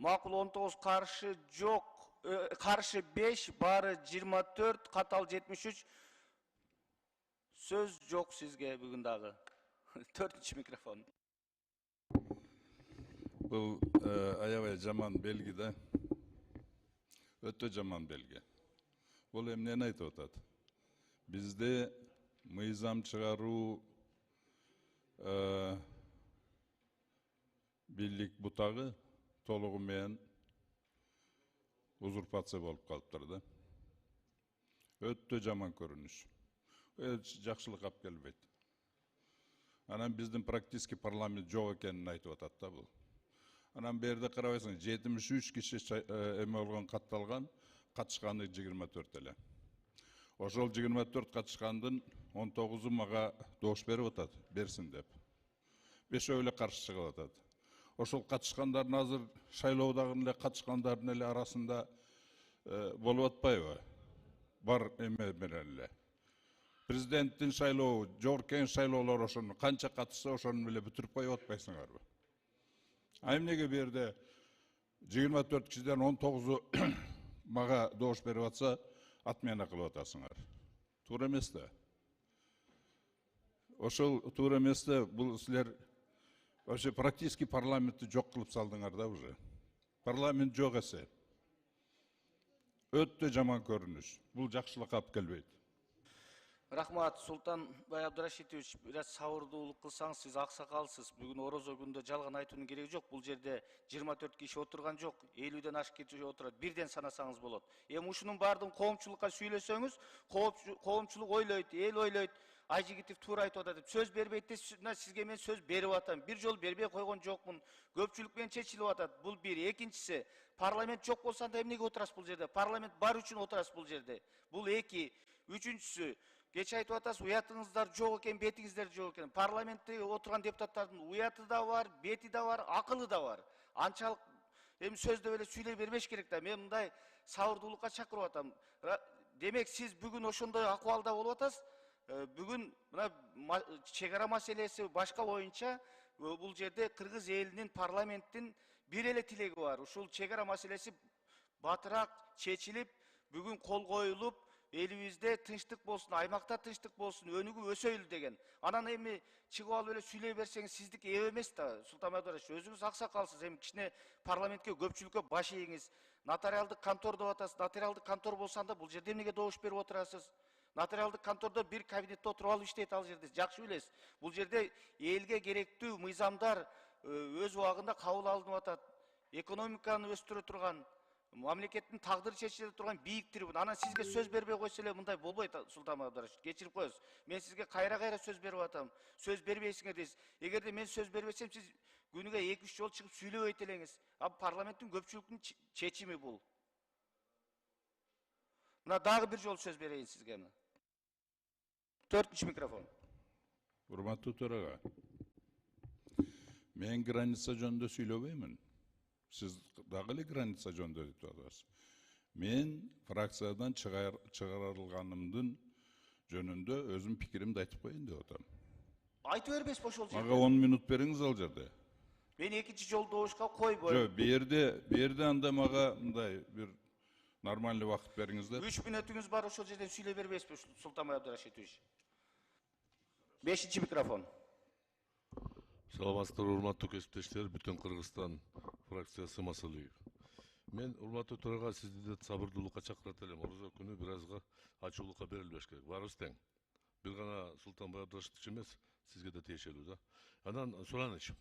Makul 19, karşı yok. Karşı 5, bari 24, katal 73. Söz yok sizge bugün dağı. 4. mikrofon. Bu ayavay jaman belgi de öte jaman belgi. Бұл emniyeni айтып атады. Bizde mıyzam çıgaru birlik butağı толығымен uzurpatsiya болып қалыптыр да. Өтті жаман көрініш. Жақшылық алып келбейді. Анан біздің практически парламент жоқ екенін айтып атады да бұл. Анан берде қарабайсың 73 киши эме болгон катталган, катышканы 24 эле. Ошол 24 катышкандын 19-у мага добуш берип атат, берсин деп. 5 эле каршы чыгып атат. Ошол катышкандардын азыр шайлоодагы эле катышкандардын эле арасында болуп атпайбы? Бар эме менен эле. Президенттин шайлоо, жогорку кеңеш шайлоолор ошону канча катышса ошону эле бүтүрүп коюп атпайсыңарбы? Аймнеге берде 24 кишиден 19-у мага добуш берип атса, отмена кылып атасыңар. Туура эмес да. Ошол туура эмес да, бул силер вообще практически парламентти жок кылып салдыңар да уже. Парламент жок эсе. Өтө жаман көрүнүш. Бул жакшылыкка алып келбейт. Рахмат, Султанбай Абдрашитович, biraz сабырдуулук кылсаңыз, сиз аксакалсыз. Бүгүн орозо күндө жалган айтуунун кереги жок. Бул жерде 24 киши отурган жок, 50ден ашык киши отурат. Бирден санасаңыз болот. Эми ушунун баардыгын коомчулукка сүйлөсөңүз, коомчулук ойлойт, эл ойлойт. Айжигитов туура айтып атат деп сөз бербейт де, сизге мен сөз берип атам. Бир жол бербей койгон жокмун. Көпчүлүк менен чечилип атат. Бул бир. Экинчиси, парламент жок болсо анда эмнеге отурасыз бул жерде? Парламент бар үчүн отурасыз бул жерде. Бул эки. Үчүнчүсү, кеч айтып атасыз, уятыңыздар жок экен, бетиңиздер жок экен. Парламентте отурган депутаттардын уяты да бар, бети да бар, акылы да бар. Анчалык эми сөздө эле сүйлөй бербеш керек да. Мен мындай сабырдуулукка чакырып атам. Демек сиз бүгүн ошондой акыбалда болуп атасыз. Бүгүн мына чек ара маселеси башка боюнча бул жерде кыргыз элинин парламенттин бир эле тилеги бар. Ушул чек ара маселеси батыраак чечилип, бүгүн кол коюлуп, элибизде тынчтык болсун, аймакта тынчтык болсун, өнүгүп өсөйлү деген. Анан эми чыгып алып эле сүйлөй берсеңиз сиздики эп эмес да, Султанбай Абдрашитович. Өзүңүз аксакалсыз, эми кичине парламентке көпчүлүккө баш ийиңиз. Нотариалдык контор деп атасыз. Нотариалдык контор болсо анда бул жерде эмнеге добуш берип отурасыз? Нотариалдык контордо бир кабинетте отуруп алып иштейт ал жерде. Жакшы билесиз. Бул жерде элге керектүү мыйзамдар өз убагында кабыл алынып атат. Экономиканы өстүрө турган, мамлекеттин тагдыры чечиле турган бийик трибуна. Анан сизге сөз бербей койсо эле мындай болбойт, Султанбай Абдрашитович. Кечирип коесуз. Мен сизге кайра сөз берип атам. Сөз бербейсиңер дейсиз. Эгерде мен сөз бербесем, сиз күнүгө 2-3 жолу чыгып сүйлөбөйт элеңиз. Парламенттин көпчүлүктүн чечими бул. Мына дагы бир жолу сөз берейин сизге. 4 микрофон. Урматтуу төрага. Мен граница жөнүндө сүйлөбөймүн. Siz dağılı granitsa жөнүндө айтып атасыз. Мен фракциядан чыгарылганымдын жөнүндө өзүм пикиримди айтып коеюн деп атам. Айтып бербес ошол жерде. Мага 10 минут бериңиз ал жерде. Мен экинчи жолу добушка койбойм. Жок, берде анда мага мындай бир нормальный вакыт бериңиздер. 3 мүнөтүңүз бар, ошол жерден сүйлөй бербеспи, Султанбай Абдрашитович. 5 микрофон. Саламатсыздар, урматтуу кесиптештер, бүтүн Кыргызстан фракциясы Масалиев. Мен урматтуу төрага сизди сабырдуулукка чакырат элем. Орозо күнү бир азга ачуулукка берилбеш керек. Баарыбыз тең. Бир гана Султанбай Абдрашитович эмес, сизге да тиешелүү да. Анан Сураныч,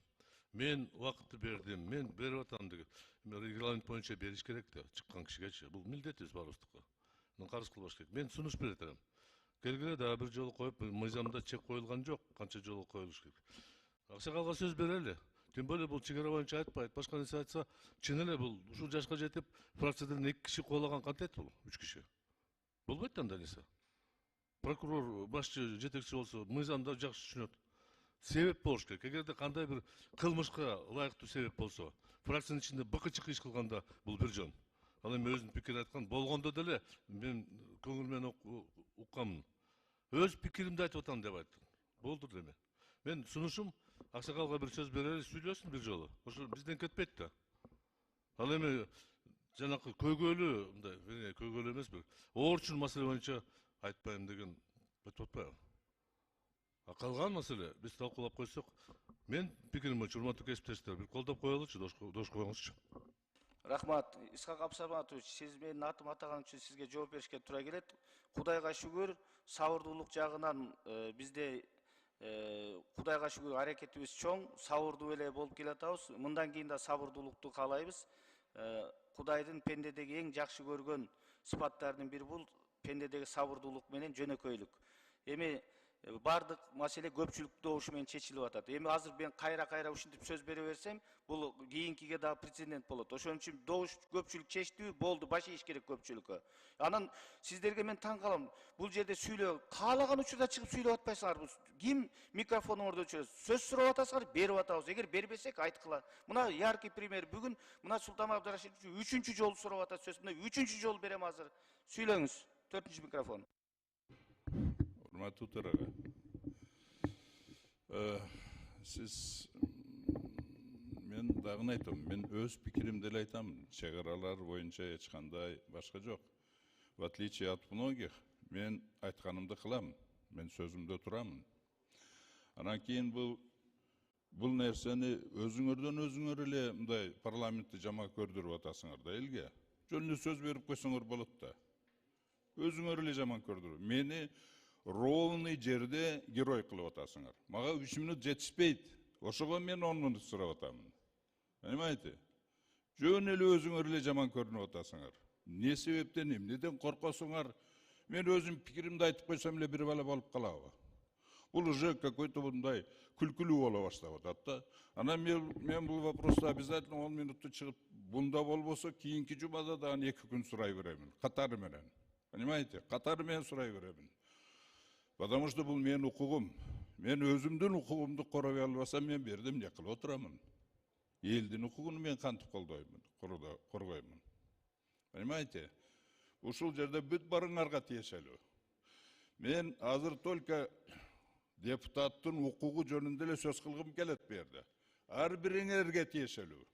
мен убакытты бердим, мен берип атам деген. Регламент боюнча бериш керек да, чыккан кишигечи. Бул милдетибиз баарыбыздыкы. Муну карыз кылбаш керек. Мен сунуш берет элем. Келгиле дагы бир жолу коюп, мыйзамда чек коюлган жок, канча жолу коюлуш керек. Аксакалга сөз берели. Тем более бул чек ара боюнча айтпайт. Башка нерсе айтса, чын эле бул ушул жашка жетип, фракциядан 2 киши куулаган кантет бул? 3 киши. Болбойт да андай нерсе. Прокурор башчы жетекчи болсо, мыйзамда жакшы түшүнөт. Себеп болуш керек. Эгерде кандай бир кылмышка ылайыктуу себеп болсо, фракциянын ичинде быкы-чыкы иш кылганда бул бир жөн. Ал эми өзүнүн пикирин айткан болгондо деле мен көңүл менен укканмын. Өз пикиримди айтып атам деп айттым. Болду деме. Мен сунушум Аксакалга бир сөз берели, сүйлөсүн бир жолу. Ошо бизден кетпейт да. Ал эми жанакы көйгөйлүү мындай, көйгөйлүү эмеспи, орчун маселе боюнча айтпайм деген өтүп атпайбы? Калган маселе биз талкуулап койсок, мен пикирим боюнча урматтуу кесиптештер, бир колдоп коелучу, дош коюңузчу. Рахмат. Исхак Абсаматович, сиз менин атым атаган үчүн сизге жооп беришке туура келет. Кудайга шүгүр, сабырдуулук жагынан бизде Кудайга шүгүр аракетибиз чоң, сабырдуу эле болуп келатабыз. Мындан кийин да сабырдуулукту каалайбыз. Кудайдын пендедеги эң жакшы көргөн сыпаттарынын бири бул пендедеги сабырдуулук менен жөнөкөйлүк. Эми бардык маселе көпчүлүк добуш менен чечилип атат. Эми азыр мен кайра ушинтип сөз бере берсем, бул кийинкиге да прецедент болот. Ошон үчүн добуш көпчүлүк чечтиби, болду, баш ийиш керек көпчүлүккө. Анан сиздерге мен таң калам. Бул жерде сүйлөө, каалаган учурда чыгып сүйлөп атпайсыңар. Ким микрофонуңарды өчүрөт? Сөз сурап атасыңар, берип атабыз. Эгер бербесек айткыла. Мына яркий пример. Бүгүн мына Султан Абдрашидович 3-чү жолу сурап атат сөз. Мына 3-чү жолу берем азыр. Сүйлөңүз. 4-чү микрофон. Урматтуу төрага, сиз мен дагы айтам, мен өз пикиримди эле айтам, чек аралар боюнча эч кандай башка жок. В отличие от многих, мен айтканымды кылам, мен сөзүмдө турамын. Анан кийин бул нерсени өзүңөр эле мындай парламентти жаман көрдүрүп атасыңар да элге. Жөн эле сөз берип койсоңор болот да. Өзүңөр эле жаман көрдүрүп. Мени ровный жерде герой кылып атасыңар. Мага 3 минут жетишпейт. Ошого мен 10 минут сурап атамын. Понимаете? Жөн эле өзүңөр эле жаман көрүнүп атасыңар. Не себептен, эмнеден коркосуңар? Мен өзүм пикиримди айтып койсом эле бир бала болуп калабы? Бул уже какой-то мындай күлкүлүү боло баштап атат да. Анан мен бул вопросту обязательно 10 минутту чыгып, бунда болбосо кийинки жумада дагы 2 күн сурай беремин. Катары менен. Понимаете? Катары менен сурай беремин. Потому что бул менин укугум. Мен өзүмдүн укугумду корой албасам, мен берде эмне кылып отурамын? Элдин укугун мен кантип коргоймун? Понимаете? Ушул жерде бүт барыңарга тиешелүү. Мен азыр только депутаттын укугу жөнүндө эле сөз кылгым келет бу жерде. Ар бириңерге тиешелүү.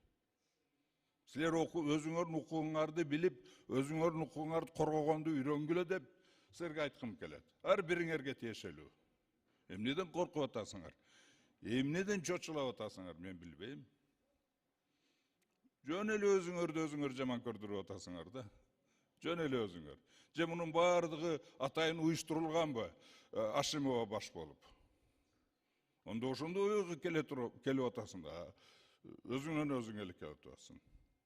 Силер өзүңөрдүн укугуңарды билип, өзүңөрдүн укугуңарды коргогонду үйрөнгүлө деп силерге айткым келет. Ар бириңерге тиешелүү. Эмнеден коркуп атасыңар? Эмнеден чочулап атасыңар, мен билбейм. Жөн эле өзүңөр жаман көрдүрүп атасыңар да. Жөн эле өзүңөр. Же мунун бардыгы атайын уюштурулганбы? Ашимова баш болуп. Онда ошондой ойго келип атасың да. Өзүңөн өзүң эле келип атасың.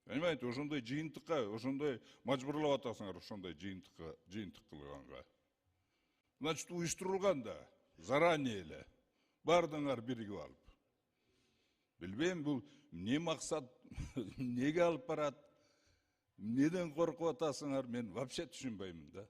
Понимаете, ошондой жыйынтыкка, ошондой мажбурлап атасыңар, ошондой жыйынтык кылганга. Значит, уюштурулган да, заранее эле. Бардыңар биригип алып. Билбейм, бул эмне максат, эмнеге алып барат, эмнеден коркуп атасыңар, мен вообще түшүнбөймүн да.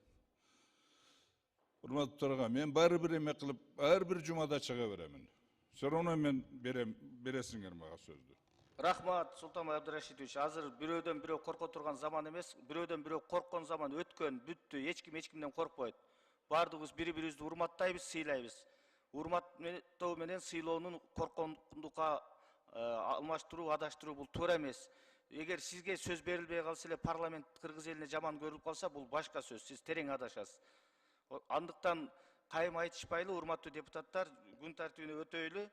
Урматтуу төрага, мен баары бир эме кылып, ар бир жумада чыга беремин. Все равно мен бересиңер мага сөздү. Рахмат, Султан Абдрашидович. Азыр бирөөдөн бирөө корко турган заман эмес, бирөөдөн бирөө корккон заман өткөн, бүттү. Эч кимден коркпойт. Бардыгыбыз бири-бирибизди урматтайбыз, сыйлайбыз. Урматтоо менен сыйлоонун корккондукка алмаштыруу, адаштыруу бул туура эмес. Эгер сизге сөз берилбей калса эле парламент кыргыз элине жаман көрүлүп калса, бул башка сөз. Сиз терең адашасыз. Андыктан кайым айтышпайлы, урматтуу депутаттар, күн тартибине өтөйлү.